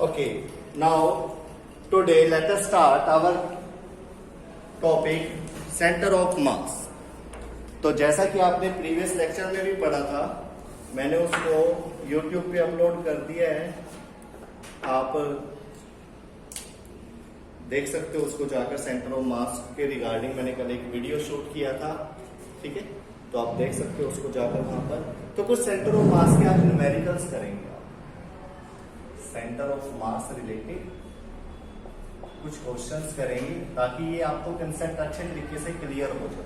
Okay, now today let us start our topic center of mass. तो जैसा कि आपने प्रीवियस लेक्चर में भी पढ़ा था, मैंने उसको YouTube पे अपलोड कर दिया है, आप देख सकते हो उसको जाकर। सेंटर ऑफ मास के रिगार्डिंग मैंने कल एक वीडियो शूट किया था, ठीक है, तो आप देख सकते हो उसको जाकर वहां पर। तो कुछ सेंटर ऑफ मास के आप न्यूमेरिकल्स करेंगे, सेंटर ऑफ मास रिलेटेड कुछ क्वेश्चंस करेंगे ताकि ये आपको कंसेप्ट अच्छे तरीके से क्लियर हो जाए,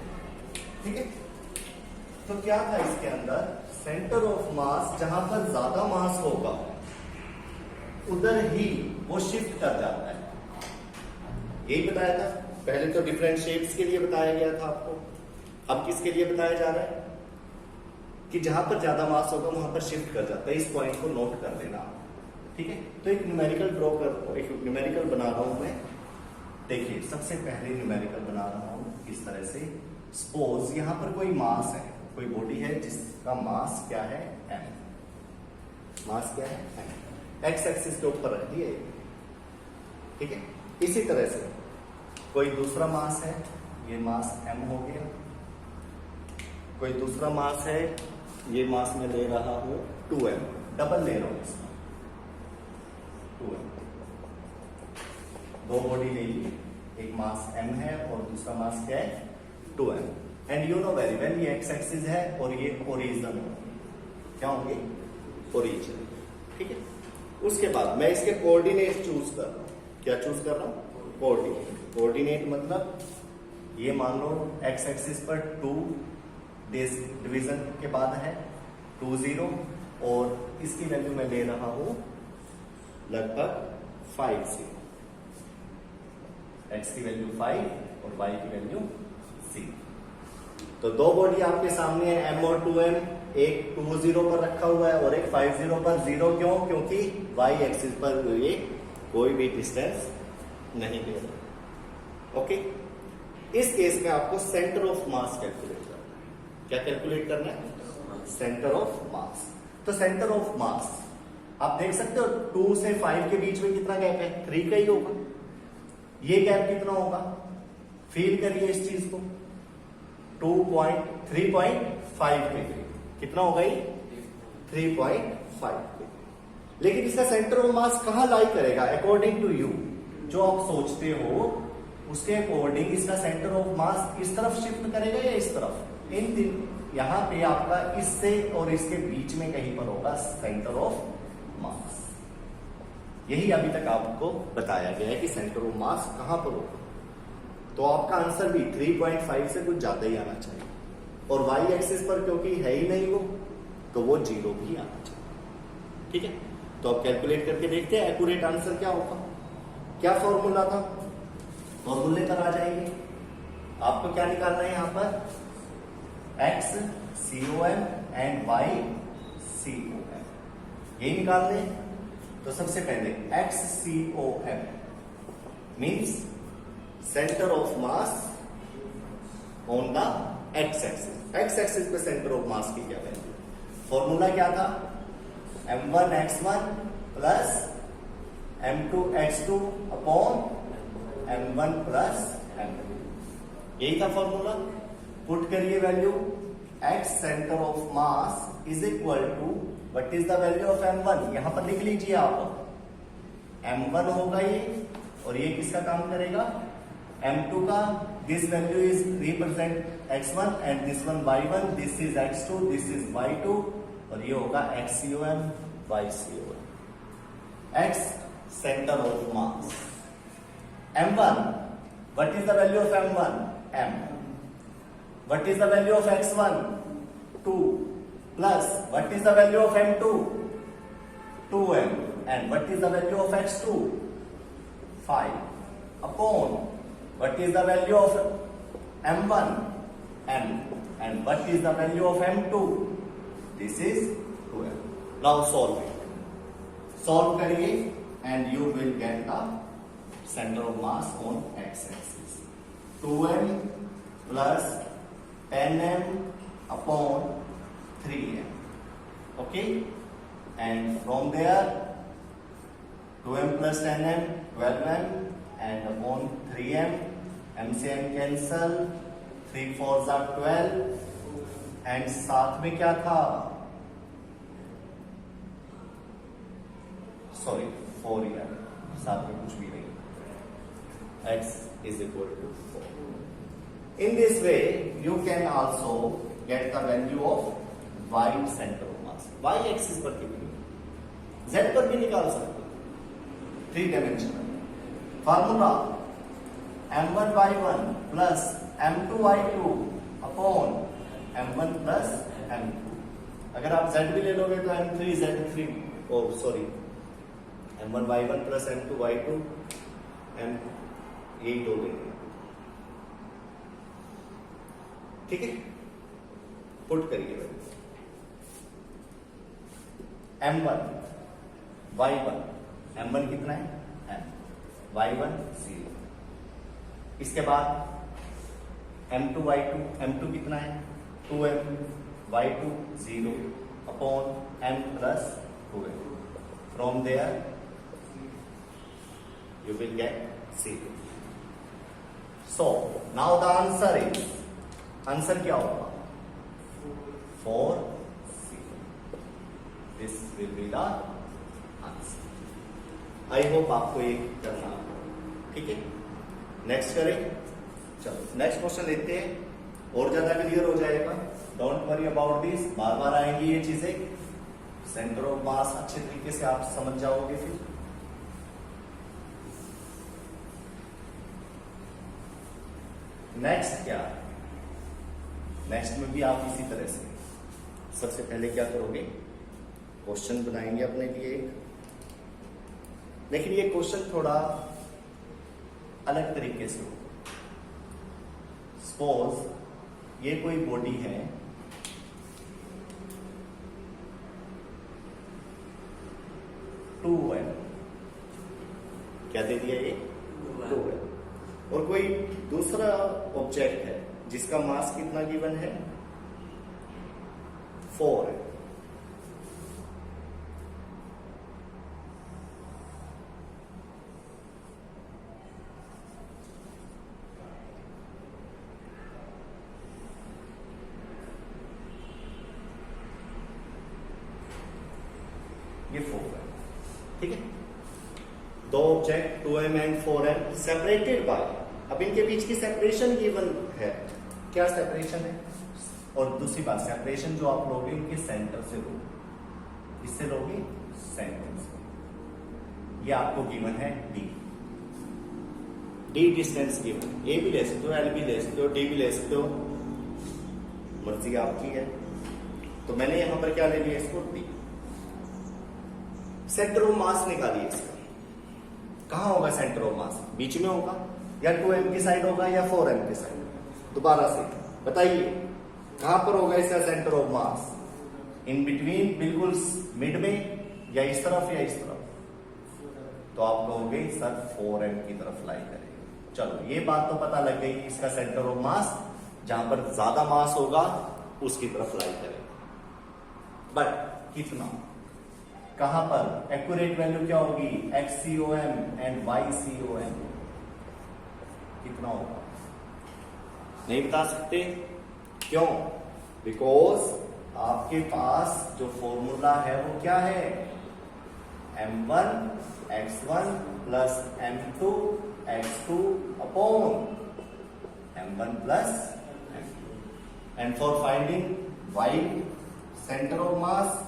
ठीक है। तो क्या था इसके अंदर, सेंटर ऑफ मास जहां पर ज्यादा मास होगा उधर ही वो शिफ्ट कर जाता है, यही बताया था। पहले तो डिफरेंट शेप्स के लिए बताया गया था आपको, अब किसके लिए बताया जा रहा है कि जहां पर ज्यादा मास होगा वहां पर शिफ्ट कर जाता है। इस पॉइंट को नोट कर लेना, ठीक है। तो एक न्यूमेरिकल एक न्यूमेरिकल बना रहा हूं मैं। देखिए, सबसे पहले न्यूमेरिकल बना रहा हूं इस तरह से। सपोज यहां पर कोई मास है, कोई बॉडी है जिसका मास क्या है, m। मास क्या है, m। एक्स एक्सिस के ऊपर रख दिए, ठीक है। इसी तरह से कोई दूसरा मास है, ये मास m हो गया। कोई दूसरा मास है, ये मास मैं ले रहा हूं 2m, डबल ले रहा हूं इसका 2m। दो बॉडी ले ली, एक मास m है और दूसरा मास क्या है, 2m। And you know very well ये एक्स एक्सिस है और ये ओरिजिन क्या होंगे, ओरिजिन, ठीक है। उसके बाद मैं इसके कोऑर्डिनेट चूज कर रहा हूं। क्या चूज कर रहा हूं, कोऑर्डिनेट। कोऑर्डिनेट मतलब ये मान लो एक्स एक्सिस पर 2 डिवीजन के बाद है 2 0 और इसकी वैल्यू मैं ले रहा हूं लगभग 5 0। एक्स की वैल्यू 5 और वाई की वैल्यू 0। तो दो बॉडी आपके सामने है, m और 2m। एक 2 0 पर रखा हुआ है और एक 5 0 पर। 0 क्यों, क्योंकि y एक्सिस पर ये कोई भी डिस्टेंस नहीं दे रहा, ओके। इस केस में आपको सेंटर ऑफ मास कैलकुलेट करना है। क्या कैलकुलेट करना है, सेंटर ऑफ मास। तो सेंटर ऑफ मास आप देख सकते हो 2 से 5 के बीच में कितना गैप है, 3 का ही होगा। ये गैप कितना होगा, फील करिए इस चीज को, 3.5 पे कितना होगा ये, 3.5 पे। लेकिन इसका सेंटर ऑफ मास कहां लाई करेगा, अकॉर्डिंग टू यू, जो आप सोचते हो उसके अकॉर्डिंग इसका सेंटर ऑफ मास इस तरफ शिफ्ट करेगा या इस तरफ। इन दिन यहां पे आपका इससे और इसके बीच में कहीं पर होगा सेंटर ऑफ मास। यही अभी तक आपको बताया गया है कि सेंटर ऑफ मास कहां पर होगा। तो आपका आंसर भी 3.5 से कुछ ज्यादा ही आना चाहिए। और y एक्सिस पर क्योंकि है ही नहीं वो, तो वो 0 भी आना चाहिए, ठीक है। तो आप कैलकुलेट करके देखते हैं एक्यूरेट आंसर क्या होगा। क्या फॉर्मूला था, फॉर्मूले पर आ जाएंगे। आपको क्या निकालना है यहां पर, x COM and y COM, यही निकालने। तो सबसे पहले x COM means centre of mass on the x axis. X axis पे सेंटर ऑफ मास की क्या वैल्यू, फॉर्मूला क्या था, m1 x1 plus m2 x2 upon m1 plus m2, यही था फॉर्मूला। पुट करिए value, x centre of mass is equal to what is the value of m1, यहां पर लिख लीजिए आप, m1 होगा ये और ये किसका काम करेगा, m2 का। This value is represent x1 and this one y1, this is x2, this is y2 और ये होगा xCOM yCOM। x centre of mass, m1 what is the value of m1, m। What is the value of x1, 2 plus what is the value of m2, 2m and what is the value of x2, 5 upon what is the value of m1, m, and what is the value of m2, this is 2m. Now solve it, solve करिए and you will get the center of mass on x axis, 2m plus 10m upon 3m, okay, and from there 2m plus 10m 12m and upon 3m, m से m cancel, 3 4s are 12 and साथ में क्या था, sorry 4 यार, साथ में कुछ भी नहीं, x is equal to 4. In this way you can also get the value of y center of mass. y axis पर कितनी, z पर भी निकाल सकते हो, 3 dimensional formula m1y1 plus m2y2 upon m1 plus m2. अगर आप z भी ले लोगे तो m3z3, ओ sorry m1y1 plus m2y2 m, यही दो लेंगे, ठीक है, पुट करिए m1 y1, m1 कितना है m, y1 0, इसके बाद m2 y2, m2 कितना है 2m, y2 0 upon m plus 2m. From there you will get 0. So now the answer is, answer क्या होगा 4 0. This will be the answer. I hope आपको ये करना, ठीक है. नेक्स्ट करें, चलो नेक्स्ट क्वेश्चन लेते हैं, और ज्यादा क्लियर हो जाएगा. डोंट वरी अबाउट दिस, बार बार आएंगी ये चीजें. सेंटर ऑफ मास अच्छे तरीके से आप समझ जाओगे. फिर नेक्स्ट क्या, नेक्स्ट में भी आप इसी तरह से सबसे पहले क्या करोगे, क्वेश्चन बनाएंगे अपने लिए एक, लेकिन ये क्वेश्चन थोड़ा अलग तरीके से हो. सपोज ये कोई बॉडी है, टू है, क्या दे दिया ये 2 है, और कोई दूसरा ऑब्जेक्ट है जिसका मास कितना गिवन है 4 है. ये 4 है, ठीक है. दो object 2m and 4m separated by, अब इनके बीच की सेपरेशन गिवन है, क्या सेपरेशन है, और दूसरी बात सेपरेशन जो आप लोगे इनके सेंटर से लोगे, इससे लोगे सेंटर से, ये आपको गिवन है d डिस्टेंस गिवन, a भी ले सकते हो, l भी ले सकते हो, d भी ले सकते हो, मर्जी आपकी है. तो मैंने यहां पर क्या ले लिया, इसको d. सेंटर ऑफ मास निकालिए इसका, कहां होगा सेंटर ऑफ मास, बीच में होगा या 2m की साइड होगा या 4m की साइड. दोबारा से बताइए कहां पर होगा इसका centre of mass, in between, बिल्कुल मिड में, या इस तरफ या इस तरफ. तो आप कहोगे सर 4m की तरफ लाई करेगा. चलो ये बात तो पता लग गई, इसका सेंटर ऑफ मास जहां पर ज्यादा मास होगा उसकी तरफ लाई करेगा. बट कितना, कहां पर, एक्यूरेट वैल्यू क्या होगी, XCOM एंड YCOM, कितना होगा नहीं बता सकते. क्यों, बिकॉज आपके पास जो फॉर्मूला है वो क्या है, m1 x1 plus m2 x2 upon m1 plus m2. And for finding y centre of mass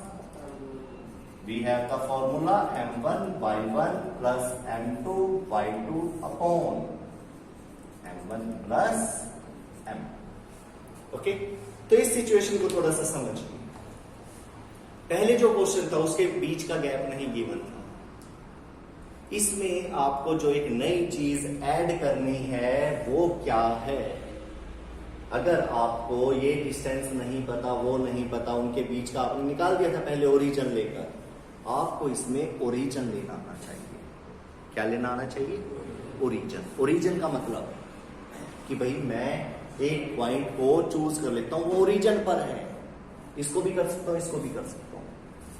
we have the formula m1 y1 plus m2 y2 upon m1 plus m. Okay, तो इस situation को थोड़ा सा समझिए. पहले जो question था उसके बीच का गैप नहीं गिवन था, इसमें आपको जो एक नई चीज ऐड करनी है वो क्या है. अगर आपको ये डिस्टेंस नहीं पता, वो नहीं पता, उनके बीच का आपने निकाल दिया था पहले ओरिजिन लेकर, आपको इसमें ओरिजिन लेना आना चाहिए. क्या लेना आना चाहिए, ओरिजिन. ओरिजिन का मतलब कि भाई मैं एक पॉइंट को चूज कर लेता हूं, वो ओरिजिन पर है, इसको भी कर सकता हूं, इसको भी कर सकता हूं.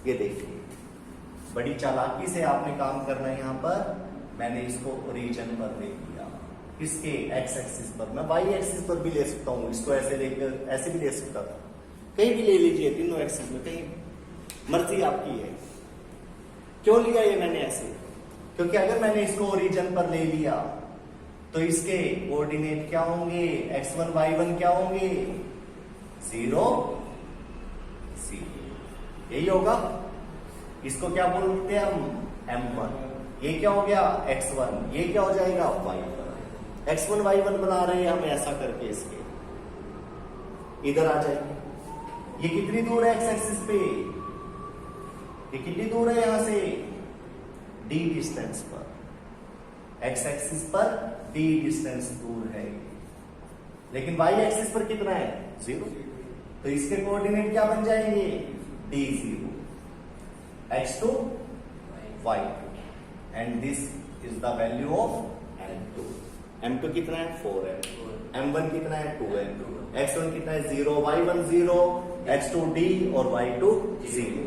ये देखिए बड़ी चालाकी से आपने काम करना है यहाँ पर। मैंने इसको ओरिजिन पर ले लिया, किसके, एक्स एक्सिस पर। मैं वाई एक्सिस पर भी ले सकता हूँ, इसको ऐसे लेकर ऐसे भी ले सकता था, कहीं भी ले लीजिए, तीनों एक्सिस में, कहीं मर्जी आपकी है। क्यों लिया ये मैंने ऐसे? क्योंकि अगर मैंने इसको ओरिजिन पर ले लिया तो इसके कोऑर्डिनेट क्या होंगे, x1 y1 क्या होंगे, 0 0, यही होगा। इसको क्या बोलते हैं हम, m1। ये क्या हो गया, x1, ये क्या हो जाएगा, y1। x1 y1 बना रहे हैं हम ऐसा करके, इसके इधर आ जाएंगे। ये कितनी दूर है x एक्सिस पे, ये कितनी दूर है यहां से, d डिस्टेंस पर, x एक्सिस पर d डिस्टेंस दूर है, लेकिन y एक्सिस पर कितना है, 0। तो इसके कोऑर्डिनेट क्या बन जाएंगे, d0, x2 y2, and this is the value of m2। m2 कितना है, 4m, m1 कितना है, 2m, x1 कितना है, 0, y1 0, x2 d और y2 0।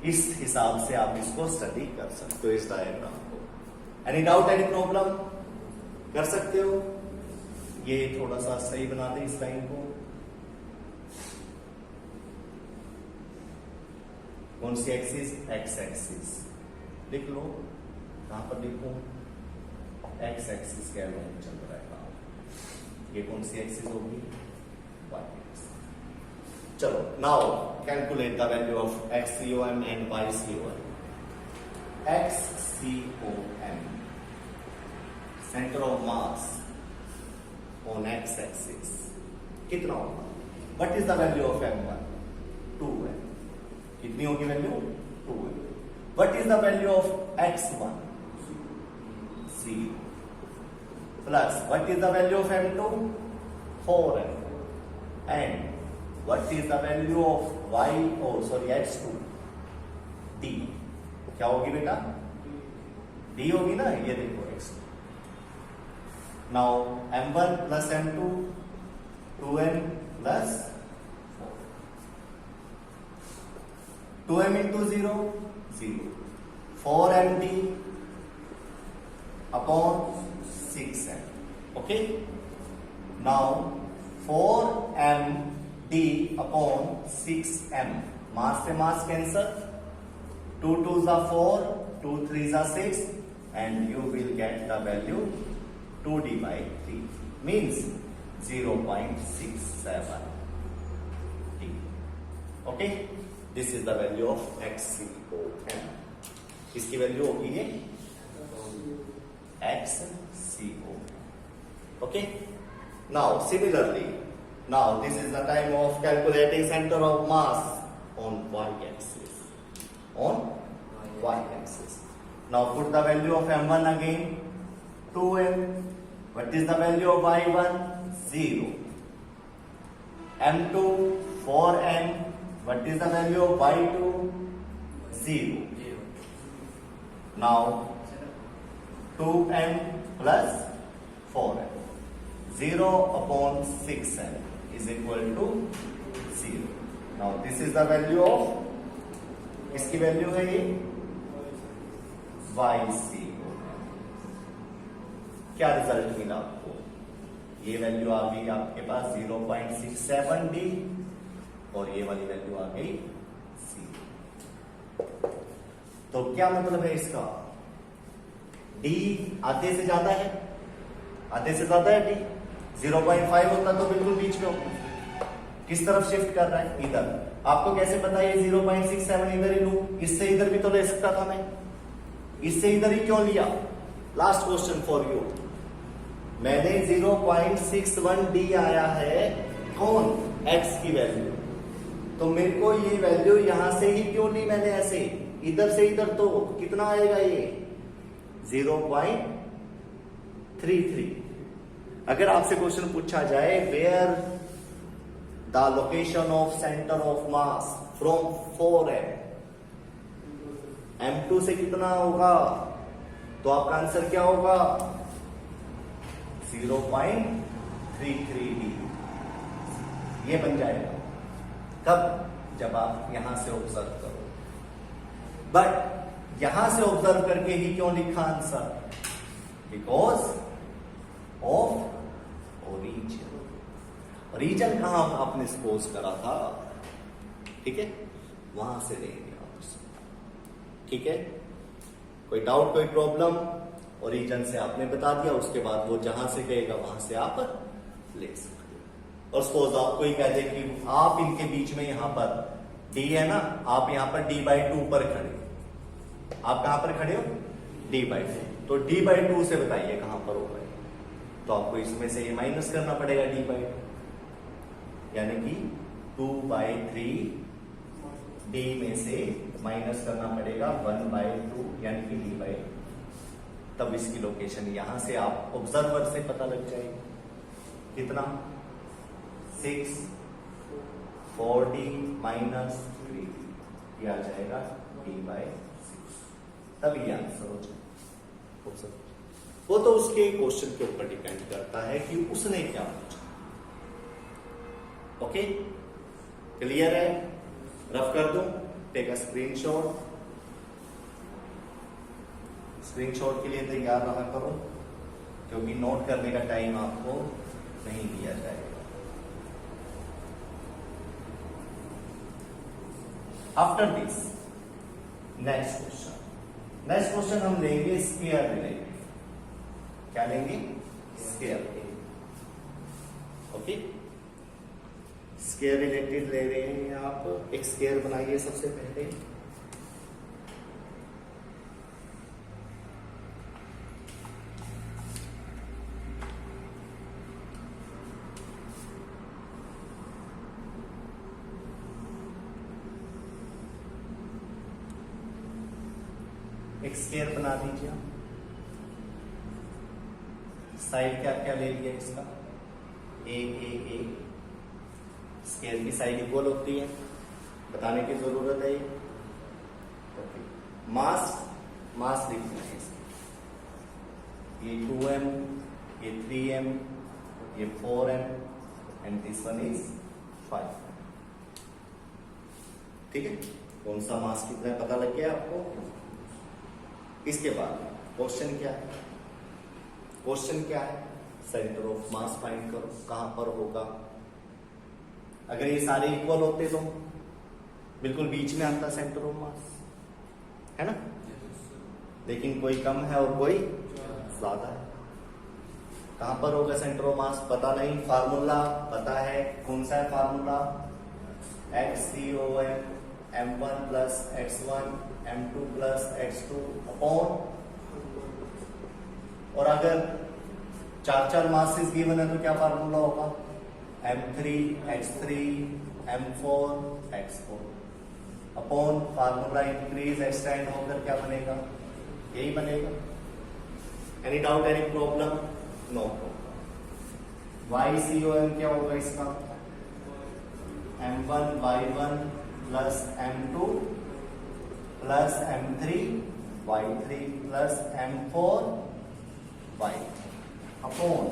इस हिसाब से आप इसको स्टडी कर सकते हो, इस डायग्राम को। एनी डाउट, एनी प्रॉब्लम, कर सकते हो। ये थोड़ा सा सही बना दे इस लाइन को। कौन सी एक्सिस, एक्स एक्सिस, लिख लो, कहां पर लिखूं, एक्स एक्सिस के अलोंग चल रहा है काम। ये कौन सी एक्सिस होगी, वाई एक्सिस। चलो, now calculate the value of XCOM and YCOM। XCOM, centre of mass on x axis, कितना होगा, what is the value of M1, 2m। कितनी होगी value, 2m। What is the value of x1, 0, plus what is the value of M2, 4m, and what is the value of x2, d, क्या होगी बेटा, d होगी ना, ये देखो x2। Now m1 plus m2, 2m plus 2m into 0 0, 4md upon 6m, okay. Now 4m d upon 6m, मास से मास cancer, 2 2s are 4, 2 3s are 6, and you will get the value 2d by 3 means 0.67 d. Okay, this is the value of XCOM. इसकी value होगी ये XCOM. Okay, now similarly, now this is the time of calculating center of mass on y-axis. On y-axis. Now put the value of m1 again, 2m. What is the value of y1? 0. m2, 4m. What is the value of y2? 0. Now 2m plus 4m. 0 upon 6m is equal to 0. Now this is the value of, इसकी value है ये YCOM। क्या result मिला आपको, ये value आ गई आपके पास 0.67d और ये वाली वैल्यू आ गई C। तो क्या मतलब है इसका, d आधे से ज्यादा है, आधे से ज्यादा है d, 0.5 होता तो बिल्कुल बीच में होता। किस तरफ शिफ्ट कर रहा है, इधर। आपको कैसे पता है 0.67 इधर ही लूं, इससे इधर भी तो ले सकता था मैं, इससे इधर ही क्यों लिया। लास्ट क्वेश्चन फॉर यू, मैंने 0.61d आया है, कौन, x की वैल्यू, तो मेरे को ये वैल्यू यहां से ही क्यों ली मैंने ऐसे, इधर से इधर तो कितना आएगा ये 0.33। अगर आपसे क्वेश्चन पूछा जाए where the location of centre of mass from 4m, m2 से कितना होगा, तो आपका आंसर क्या होगा 0.33d, ये बन जाएगा। कब, जब आप यहां से ऑब्जर्व करो। बट यहां से ऑब्जर्व करके ही क्यों लिखा answer? Because of origin. Origin कहां आपने सपोज करा था, ठीक है, वहां से लेंगे आप उसको, ठीक है। कोई डाउट, कोई प्रॉब्लम? ओरिजिन से आपने बता दिया, उसके बाद वो जहां से कहेगा वहां से आप ले सकते हो। और सपोज आपको ही कह दे कि आप इनके बीच में यहां पर d है ना, आप यहां पर d/2 पर खड़े हो। आप कहां पर खड़े हो? d/2। तो d/2 से बताइए कहां पर होगा? तो आपको इसमें से ये माइनस करना पड़ेगा d/2, यानी कि 2/3 d में से माइनस करना पड़ेगा 1/2, यानी कि d/2। तब इसकी लोकेशन यहां से आप ऑब्जर्वर से पता लग जाएगी। कितना? 6 4d माइनस 3, यह आ जाएगा d/6। तब ये आंसर हो जाएगा। वो तो उसके क्वेश्चन के ऊपर डिपेंड करता है कि उसने क्या पूछा। ओके, क्लियर है? रफ कर दूं? Take a screenshot. स्क्रीनशॉट के लिए तैयार रहा करो, क्योंकि नोट करने का टाइम आपको नहीं दिया जाएगा। After this next question. Next question हम लेंगे स्केयर रिलेटेड। क्या लेंगे? स्केयर। ओके, स्केयर रिलेटेड ले रहे हैं आप। एक स्केयर बनाइए सबसे पहले। एक स्केयर बना दीजिए। साइड क्या क्या ले लिया इसका? ए। स्केयर की साइड इक्वल होती है, बताने की जरूरत है। ओके, मास लिखना है इसका। ये 2m, ये 3m, ये 4m and this one is 5। ठीक है, कौन सा मास कितना है पता लग गया आपको। इसके बाद क्वेश्चन क्या है? क्वेश्चन क्या है? सेंटर ऑफ मास फाइंड करो, कहां पर होगा। अगर ये सारे इक्वल होते तो बिल्कुल बीच में आता सेंटर ऑफ मास, है ना। लेकिन कोई कम है और कोई ज्यादा है। कहां पर होगा सेंटर ऑफ मास पता नहीं। फार्मूला पता है, कौन सा है formula? XCOM m1 plus x1 m2 plus x2 upon, और अगर चार मासेस गिवन है तो क्या फार्मूला होगा? m3 x3 m4 x4 upon formula increase extend होकर क्या बनेगा? यही बनेगा। Any doubt, any problem? No problem. YCOM क्या होगा इसका? m1 y1 plus m2 plus m3 y3 plus m4 y3 upon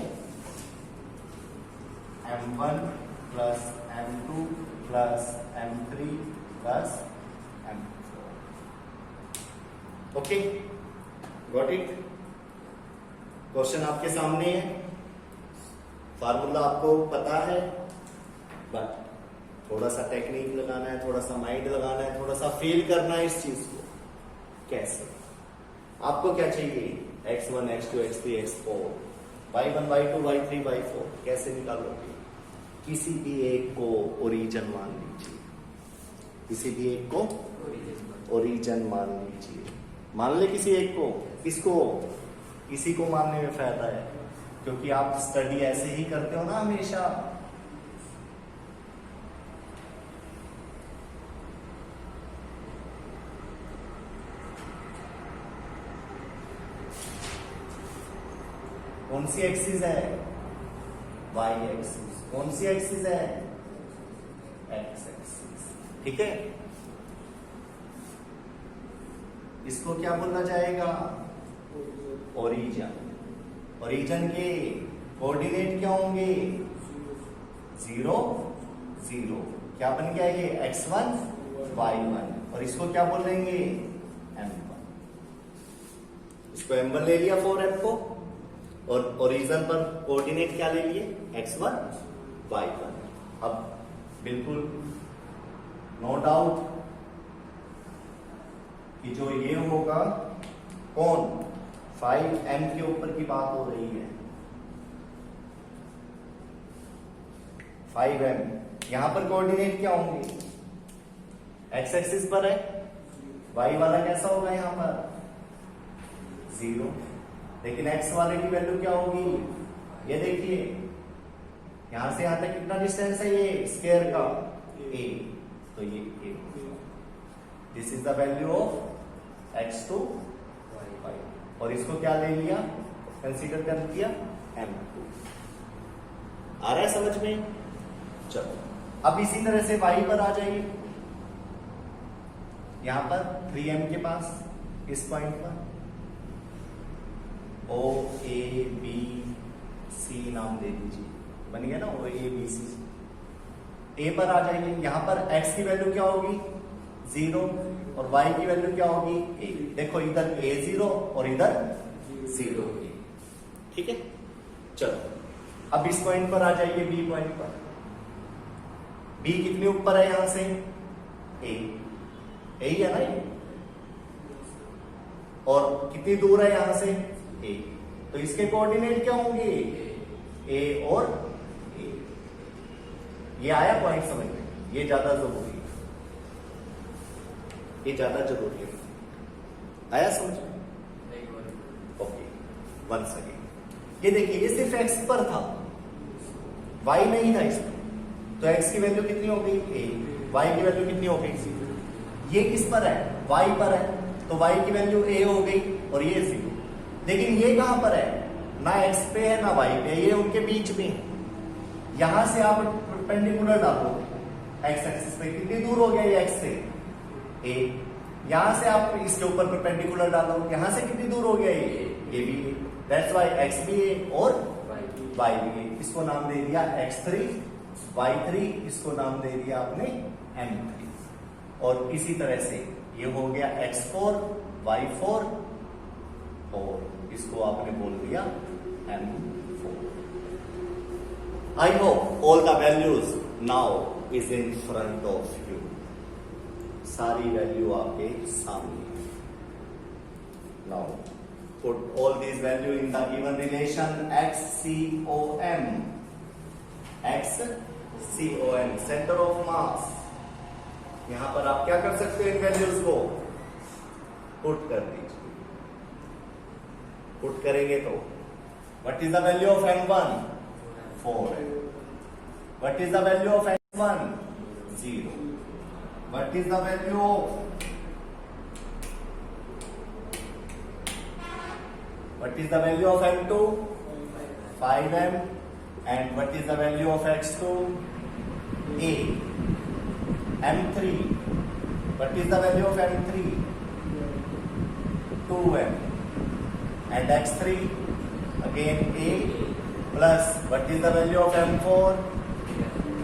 m1 plus m2 plus m3 plus m4। Okay, got it. Question आपके सामने है, फार्मूला आपको पता है, बट थोड़ा सा टेक्निक लगाना है, थोड़ा सा माइंड लगाना है, थोड़ा सा फील करना है इस चीज को। कैसे? आपको क्या चाहिए? x1 x2 x3 x4 y1 y2 y3 y4 कैसे निकालोगे? किसी भी एक को ओरिजिन मान लीजिए, किसी भी एक को ओरिजिन मान लीजिए। मान ले किसी एक को। किसको? किसी को मानने में फायदा है, क्योंकि आप स्टडी ऐसे ही करते हो ना हमेशा। कौन सी एक्सिस है? y axis. कौन सी एक्सिस है? x axis. ठीक है, इसको क्या बोला जाएगा? ओरिजिन। ओरिजिन के कोऑर्डिनेट क्या होंगे? 0 0। क्या बन गया ये? x1 y1, और इसको क्या बोलेंगे? m1। इसको m1 ले लिया 4m को, और ओरिजिन पर कोऑर्डिनेट क्या ले लिए, x1 y1। अब बिल्कुल नो डाउट कि जो ये होगा कौन 5m के ऊपर की बात हो रही है, 5m। यहां पर कोऑर्डिनेट क्या होंगे, x एक्सिस पर है, y वाला कैसा होगा यहां पर 0, लेकिन x वाले की वैल्यू क्या होगी, ये देखिए यहां से यहां तक कितना डिस्टेंस है ये स्क्वायर का a, तो ये a, this is the value of x to y, और इसको क्या ले लिया, कंसीडर कर दिया m2। आ रहा है समझ में? चलो अब इसी तरह से y पर आ जाइए, यहां पर 3m के पास इस पॉइंट पर O A B C नाम दे दीजिए, बन गया ना O A B C। A पर आ जाइए, यहां पर x की वैल्यू क्या होगी 0 और y की वैल्यू क्या होगी 1। देखो इधर a 0 और इधर 0, ठीक है। चलो अब इस पॉइंट पर आ जाइए, b पॉइंट पर, b कितने ऊपर है यहां से a, यही है ना ये, और कितनी दूर है यहां से a, तो इसके कोऑर्डिनेट क्या होंगे a और a। ये आया पॉइंट समझ में, ये ज्यादा जरूरी है, ये ज्यादा जरूरी है, आया समझ में? Okay, one second. ये देखिए ये सिर्फ x पर था, y नहीं था इसमें, तो x की वैल्यू कितनी हो गई a, y की वैल्यू कितनी हो गई 0। ये किस पर है, y पर है, तो y की वैल्यू a हो गई और ये 0। लेकिन ये कहां पर है, ना x पे है ना y पे, ये उनके बीच में है। यहां से आप परपेंडिकुलर डालो x एक्सिस पे, कितनी दूर हो गया ये x से a, यहां से आप इसके ऊपर परपेंडिकुलर डालो, यहां से कितनी दूर हो गया ये भी, दैट्स व्हाई x भी a और y भी a। इसको नाम दे दिया x3 y3, इसको नाम दे दिया आपने m3, और इसी तरह से ये हो गया x4 y4 और इसको आपने बोल दिया m4। I hope all the values now is in front of you, सारी वैल्यू आपके सामने। Now put all these value in the given relation XCOM, XCOM centre of मास। यहां पर आप क्या कर सकते हो, इन वैल्यूज को पुट कर दीजिए। पुट करेंगे तो what is the value of m1 4m, what is the value of m1 0, what is the value of, what is the value of m2 5m, and what is the value of x2 a, m3, what is the value of m3 2m, and x3 again a, plus what is the value of m4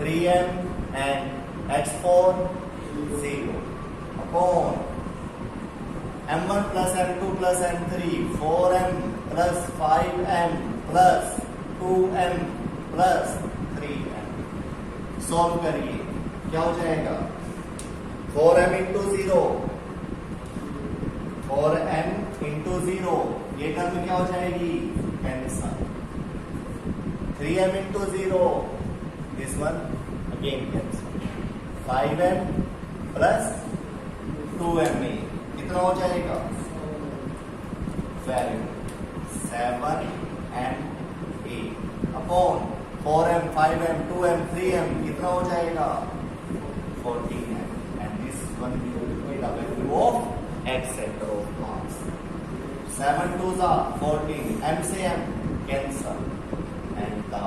3m, and x4 0 upon m1 plus m2 plus m3 4m plus 5m plus 2m plus 3m। Solve करिए, क्या हो जाएगा 4m into 0, 4m into 0, ये term क्या हो जाएगी cancel. 3m into 0, this one again cancel. 5m plus 2m कितना हो जाएगा, value 7m a upon 4m 5m 2m 3m कितना हो जाएगा 14m, and this one will be the value of x center of mass। 7 2s are 14, m से m cancel, and the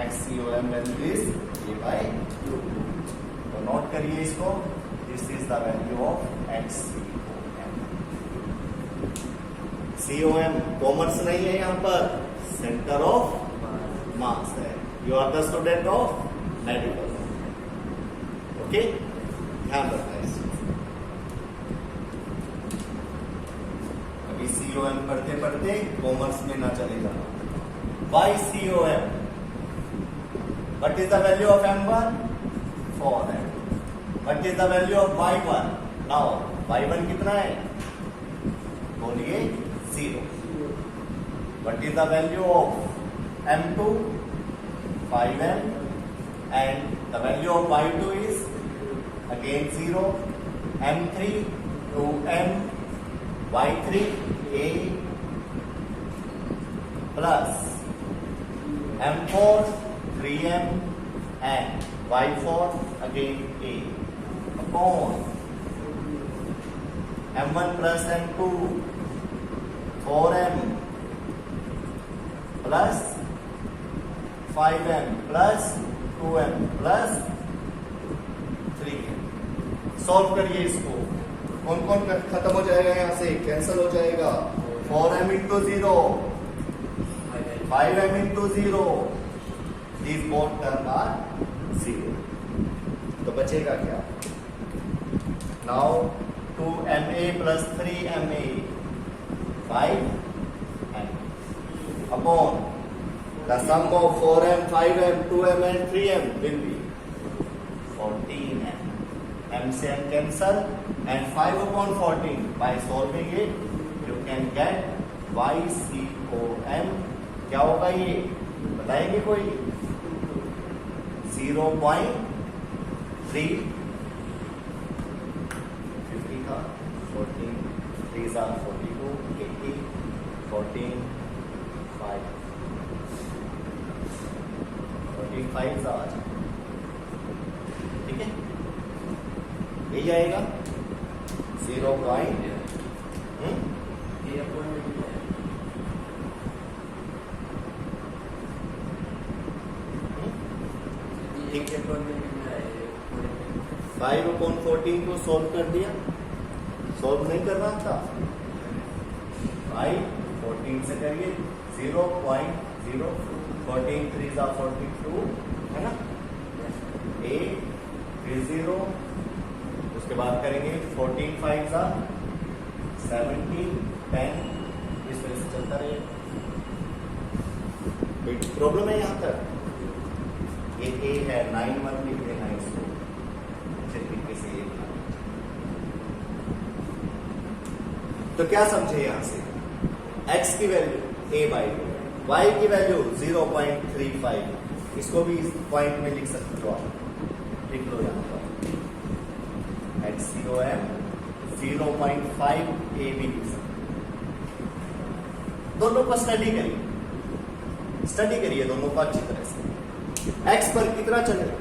XCOM value is a by 2। तो note करिए इसको, this is the value of XCOM। COM commerce नहीं है, यहाँ पर centre of mass है। You are the student of medical, okay, ध्यान रखना है। PCOM पढ़ते पढ़ते कॉमर्स में ना चले जाना। YCOM, what is the value of M1? 4M. What is the value of Y1? Now Y1 कितना है? बोलिए 0. What is the value of M2? 5M. And the value of Y2 is again 0. M3 2M. Y3 A plus M4 3M and Y4 again A upon M1 plus M2 4M plus 5M plus 2M plus 3M। Solve करिए इसको। कौन कौन खत्म हो जाएगा, यहां से cancel हो जाएगा। 4M into 0, 5M into 0, these both term are 0। तो बचेगा क्या? Now 2MA plus 3MA 5M upon the sum of 4M, 5M, 2M and 3M will be 14M। M से M cancel and 5 upon 14 by solving it you can get YCOM। क्या होगा ये बताएंगे कोई? 0.3 50 का 14 3s are 42 80 14 5 45 आ जाए, ठीक है, यही आएगा 0 पॉइंट। ठीक है, 5 upon 14 को सोल्व कर दिया। सोल्व नहीं कर रहा था, 5 14 से करिए 0.0 14 3s are 42 है ना, 8 फिर 0, उसके बाद करेंगे 14 5s are 17 10, इस तरह से चलता रहे। कोई प्रॉब्लम है यहाँ तक? ये A है, 9 1 लिख देना इसको अच्छे तरीके से। ये तो क्या समझे यहाँ से? x की वैल्यू A/2, y की वैल्यू 0.35, इसको भी इस पॉइंट में लिख सकते हो आप, लिख लो यहाँ पर HCOM 0.5 A भी लिख सकते हो। दोनों को स्टडी करिए दोनों को अच्छी तरह से। x पर कितना चलेगा?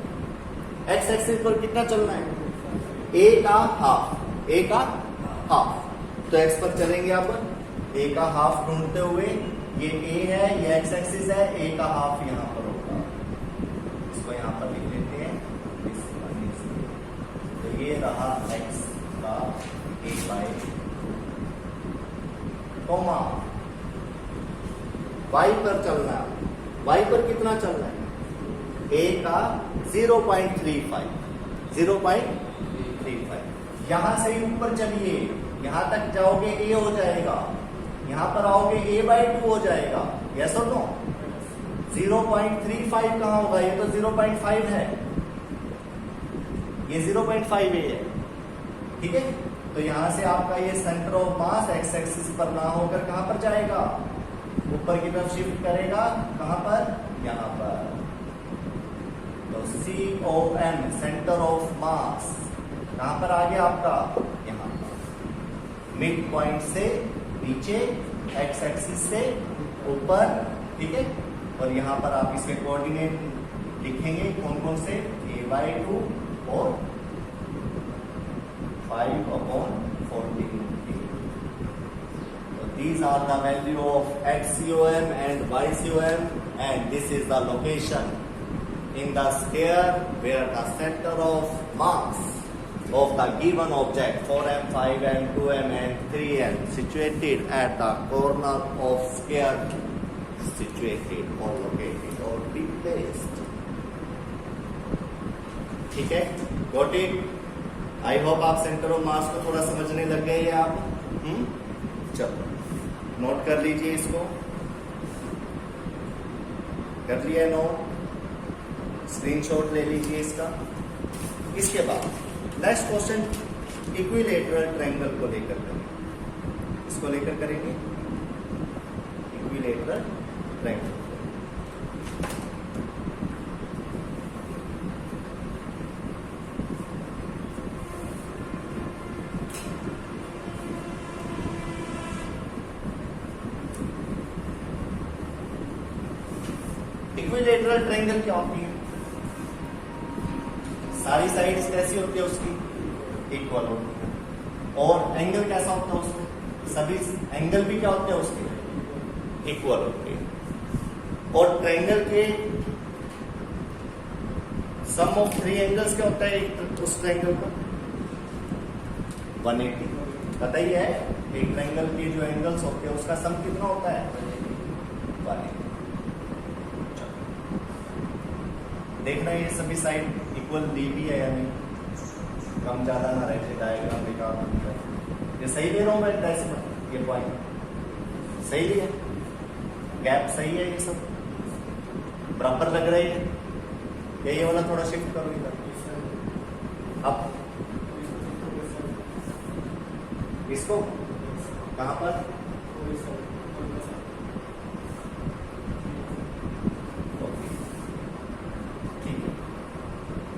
x एक्सिस पर कितना चलना है? a का हाफ। तो x पर चलेंगे अपन a का हाफ ढूंढते हुए, ये a है, ये x एक्सिस है, a का हाफ यहां पर होगा, इसको यहां पर लिख लेते हैं। तो ये रहा x का A/2, कॉमा y पर चलना है। y पर कितना चलना है? a का 0.35 यहां से ही ऊपर चलिए, यहां तक जाओगे a हो जाएगा, यहां पर आओगे A/2 हो जाएगा। यस और नो? 0.35 कहां होगा? ये तो 0.5 है, ये 0.5 a है, ठीक है। तो यहां से आपका ये centre of mass x axis पर ना होकर कहां पर जाएगा? ऊपर की तरफ शिफ्ट करेगा, कहां पर? यहां पर। तो COM सेंटर ऑफ मास कहां पर आ गया आपका? यहां पर। मिड पॉइंट से नीचे, एक्स एक्सिस से ऊपर, ठीक है। और यहां पर आप इसके कोऑर्डिनेट लिखेंगे, कौन कौन से? A/2 और 5/14। These are the value of HCOM and YCOM, and this is the location in the sphere where the center of mass of the given object 4M, 5M, 2M and 3M situated at the corner of sphere, situated or located or placed। ठीक है, got it? I hope आप centre of मास को थोड़ा समझने लग गए हैं आप। चलो नोट कर लीजिए इसको, कर लिया नोट, स्क्रीनशॉट ले लीजिए इसका। इसके बाद नेक्स्ट क्वेश्चन इक्विलेटरल ट्रायंगल को लेकर करेंगे, इसको लेकर करेंगे इक्विलेटरल ट्रायंगल। इक्विलेटरल ट्रायंगल क्या होती है? सारी साइड्स कैसी होती है उसकी? इक्वल होती है। और एंगल कैसा होता है उसमें? सभी एंगल भी क्या होते हैं उसके? इक्वल होते हैं। और ट्रायंगल के सम ऑफ थ्री एंगल्स क्या होता है उस ट्रायंगल का? 180। पता ही है एक ट्रायंगल के जो एंगल्स होते हैं उसका सम कितना होता है? 180। देखना ये सभी साइड इक्वल दी भी है या नहीं, कम ज्यादा ना रहे। डायग्राम दिखा, ये सही ले रहा हूं मैं डेसिमल, ये पॉइंट सही है, गैप सही है, ये सब बराबर लग रही है। ये वाला थोड़ा शिफ्ट करो इधर। अब इसको कहां पर?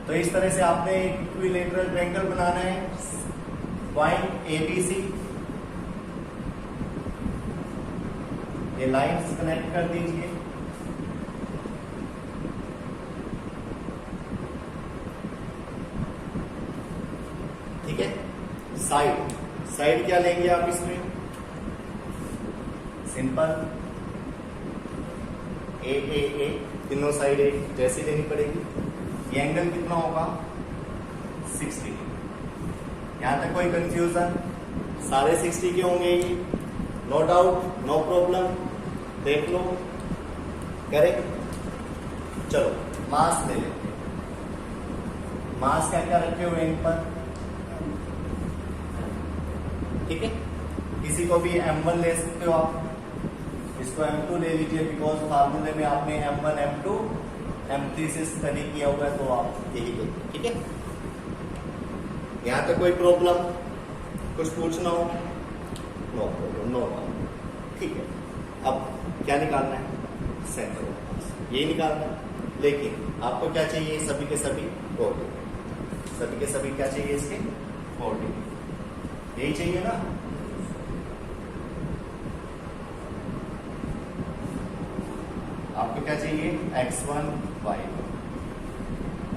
तो इस तरह से आपने इक्विलेटरल ट्रायंगल बनाना है। पॉइंट ABC, ये लाइंस कनेक्ट कर दीजिए। ठीक है। साइड, साइड क्या लेंगे आप इसमें? सिंपल ए, तीनों साइड एक जैसी लेनी पड़ेगी। ये एंगल कितना होगा? 60। यहां तक कोई कंफ्यूजन? सारे 60 के होंगे ये, नो डाउट, नो प्रॉब्लम। देख लो, करेक्ट। चलो मास ले लेते हैं। मास क्या क्या रखे हुए इन पर? ठीक है। किसी को भी M1 ले सकते हो आप, इसको M2 ले लीजिए, बिकॉज फार्मूले में आपने M1 M2 M3 से स्टडी किया हुआ है, तो आप यही देखिए। ठीक है। यहां तक कोई प्रॉब्लम, कुछ पूछना हो? No problem, no doubt. ठीक है। अब क्या निकालना है? सेंटर ऑफ मास, यही निकालना है। लेकिन आपको क्या चाहिए? सभी के सभी कोऑर्डिनेट। सभी के सभी क्या चाहिए? इसके कोऑर्डिनेट, यही चाहिए ना। आपको क्या चाहिए? x1 y1,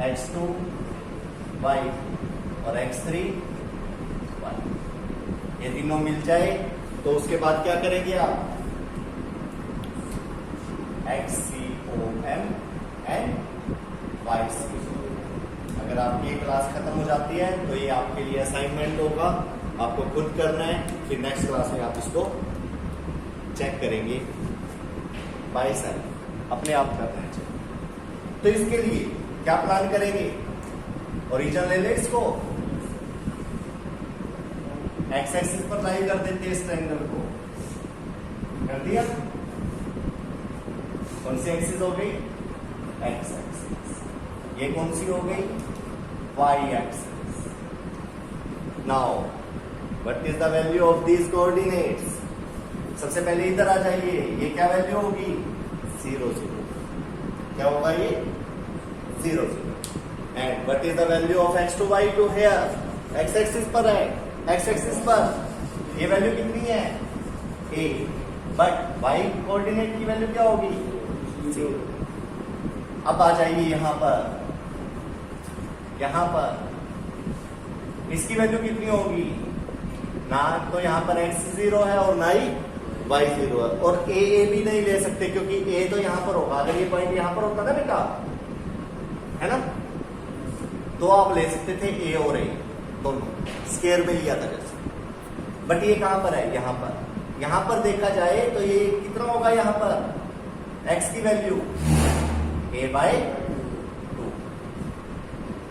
x2 y और x3 y। ये तीनों मिल जाए तो उसके बाद क्या करेंगे आप? XCOM and YCOM। अगर आपकी ये क्लास खत्म हो जाती है तो ये आपके लिए असाइनमेंट होगा, आपको खुद करना है। फिर नेक्स्ट क्लास में आप इसको चेक करेंगे बाय सेल्फ, अपने आप करना है। तो इसके लिए क्या प्लान करेंगे? ओरिजिन ले ले, इसको एक्स एक्सिस पर लाई कर देते हैं। इस ट्रायंगल को कर दिया। कौन सी एक्सिस हो गई? X axis. ये कौन सी हो गई? Y axis. Now what is the value of these coordinates? सबसे पहले इधर आ जाइए। ये क्या वैल्यू होगी? 0 0। क्या होगा ये? 0 0। And what is the value of x2 y2 here? x axis पर है, x एक्सिस पर ये वैल्यू कितनी है? a। बट y कोऑर्डिनेट की वैल्यू क्या होगी? 0। अब आ जाइए यहां पर। यहां पर इसकी वैल्यू कितनी होगी? ना तो यहां पर x 0 है और ना ही y 0 है। और a भी नहीं ले सकते क्योंकि a तो यहां पर होगा। अगर ये पॉइंट यहां पर होता ना बेटा, है ना, तो आप ले सकते थे a और a दोनों, स्केयर में लिया था जैसे। बट ये कहां पर है? यहां पर। यहां पर देखा जाए तो ये कितना होगा? यहां पर x की वैल्यू a/2,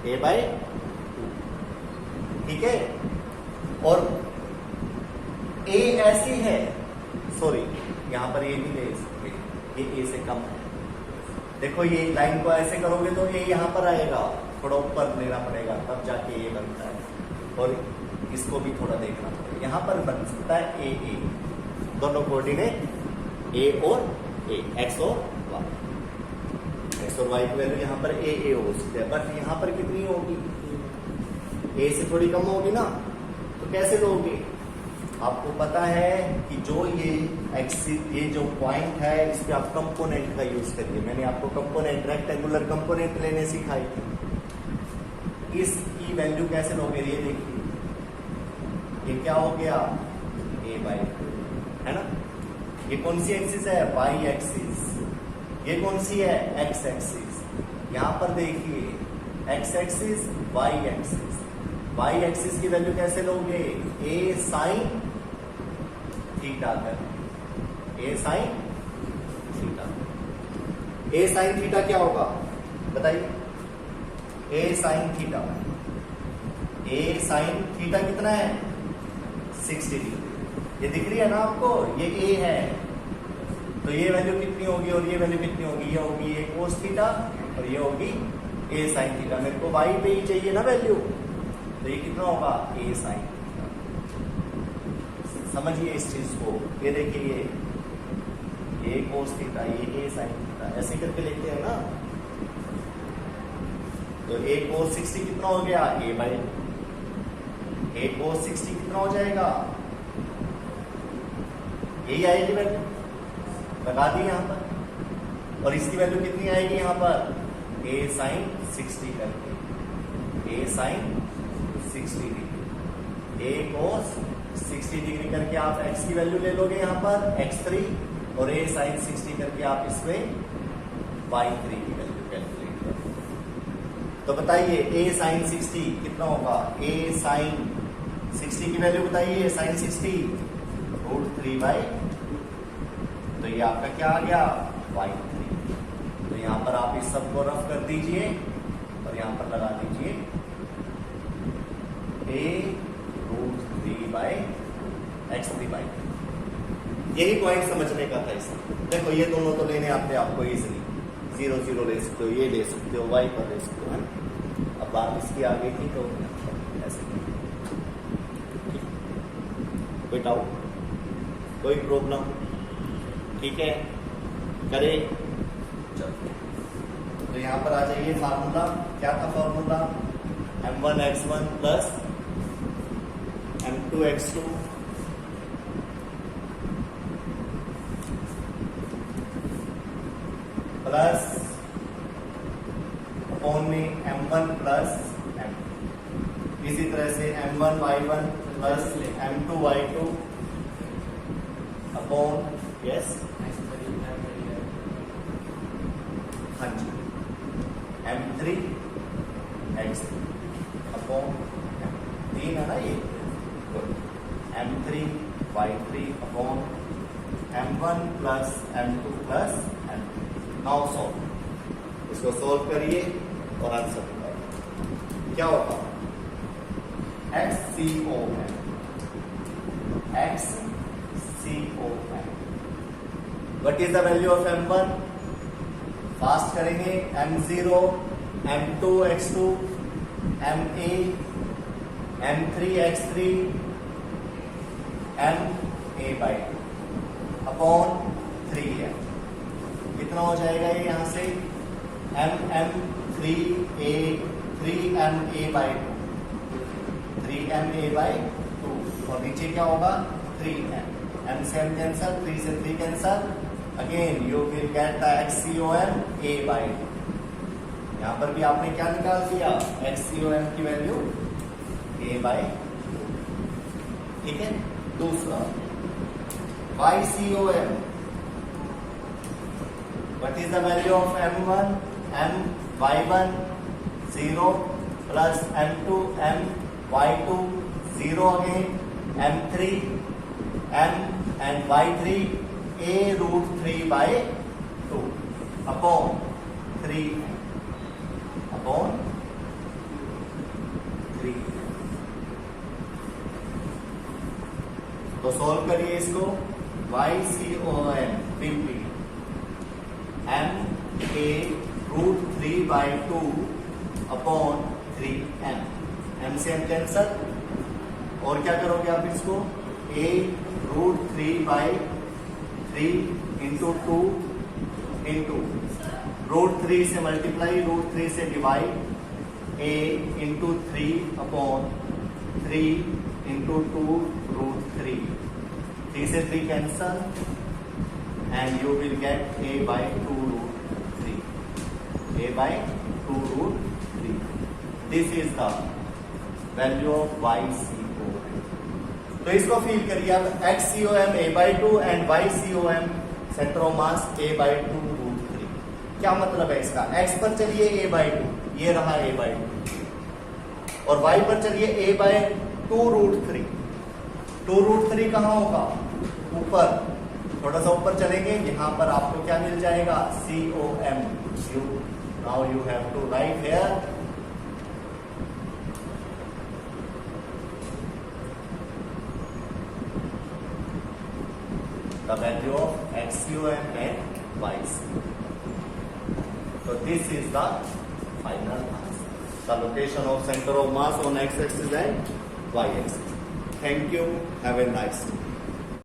a/2। ठीक है। और a ऐसी है सॉरी यहाँ पर ए भी ले सकते, ये ए से कम है। देखो ये लाइन को ऐसे करोगे तो ए यहाँ पर आएगा, थोड़ा ऊपर लेना पड़ेगा तब जाके ये बनता है, और इसको भी थोड़ा देखना पड़ेगा। यहाँ पर बन सकता है ए, दोनों कोऑर्डिनेट ए और ए, एक्स और वाई, एक्स और वाई की वैल्यू यहाँ पर ए हो सकती है, बट यहाँ पर कितनी होगी, ए से थोड़ी कम होगी ना, तो कैसे लोगे? आपको पता है कि जो ये एक्सिस, ये जो पॉइंट है, इस पे आप कंपोनेंट का यूज करिए। मैंने आपको कंपोनेंट, रेक्टेंगुलर कंपोनेंट लेने सिखाई थी। इसकी वैल्यू कैसे लोगे? ये देखिए, ये क्या हो गया, ए बाई, है ना। ये कौन सी एक्सिस है? Y axis. ये कौन सी है? X axis. यहां पर देखिए X axis, Y axis. Y axis की वैल्यू कैसे लोगे? ए साइन थीटा कर, a sine theta. A sine theta क्या होगा बताइए? A sine theta, a sine theta कितना है? 60 डिग्री। ये दिख रही है ना आपको, ये ए है, तो ये वैल्यू कितनी होगी और ये वैल्यू कितनी होगी? ये होगी ए कोस थीटा और ये होगी ए साइन थीटा। मेरे को वाई पे ही चाहिए ना वैल्यू, तो ये कितना होगा? ए साइन। समझिए इस चीज को, ये देखिए ये कोस थीटा, ये ए साइन थीटा, ऐसे करके लिखते हैं ना। तो ए कोस 60 कितना हो गया? ए बाई, ए कोस 60 कितना हो जाएगा? यही आएगी वैल्यू, लगा दी यहां पर। और इसकी वैल्यू कितनी आएगी यहां पर? ए साइन 60 करके, ए साइन 60 डिग्री, ए कोस 60 डिग्री करके आप x की वैल्यू ले लोगे यहाँ पर x3, और a साइन 60 करके आप इसमें y3 की वैल्यू कैलकुलेट करोगे। तो बताइए a साइन 60 कितना होगा? a साइन 60 की वैल्यू बताइए, साइन 60 √3/, तो ये आपका क्या आ गया? y3। तो यहाँ पर आप इस सब को रफ कर दीजिए और यहाँ पर लगा दीजिए a √3/x3/। यही पॉइंट समझने का था इसमें। देखो ये दोनों तो लेने आते हैं आपको इजीली, 0 0 ले सकते हो, ये ले सकते हो, y पर ले सकते हो, है ना। अब बात इसकी आगे की, तो ऐसे कोई डाउट, कोई प्रॉब्लम? ठीक है, करे। चलो तो यहाँ पर आ जाइए, फार्मूला क्या था? Formula m1x1 plus m2x2 plus upon में m1 प्लस m2। इसी तरह से m1y1 plus m2y2 upon, yes हाँ जी, m3x3 अपॉन, 3 है ना ये, m3y3 upon m1 plus m2 plus m3। Now solve, इसको सॉल्व करिए और आंसर बताइए क्या होगा? XCOM, what is the value of m1? Fast करेंगे, m0, m2 x2, ma, m3 x3, ma/2 upon 3m। कितना हो जाएगा ये यहाँ से? m3ma/2 और नीचे क्या होगा? 3m। m से m कैंसल, 3 से 3 cancel, again you will get the XCOM a/2। यहाँ पर भी आपने क्या निकाल दिया? XCOM की वैल्यू a/2। ठीक है। दूसरा YCOM, what is the value of m1? my1 0 plus m2 my2 0 again, m3 m and y3 a√3/2 upon 3 upon 3। तो सॉल्व करिए इसको, YCOM will be MA √3/2 upon 3M. M से M कैंसल, और क्या करोगे आप इसको A √3/3 इंटू 2 इंटू √3 से मल्टीप्लाई, √3 से डिवाइड, A इंटू 3/3 इंटू 2 √3. 3 से 3 cancel and you will get A/2√3. A/2√3. This is the value of YCOM. तो इसको फील करिए अब XCOM A/2 and YCOM centre of mass A/2√3. क्या मतलब है इसका? X पर चलिए A/2, ये रहा A/2, और Y पर चलिए A/2√3. 2√3 कहाँ होगा? ऊपर, थोड़ा सा ऊपर चलेंगे, यहां पर आपको क्या मिल जाएगा? COM. Now you have to write here the value of XCOM and YCOM. So this is the final answer. The location of center of mass on X-axis and Y-axis. Thank you. Have a nice day.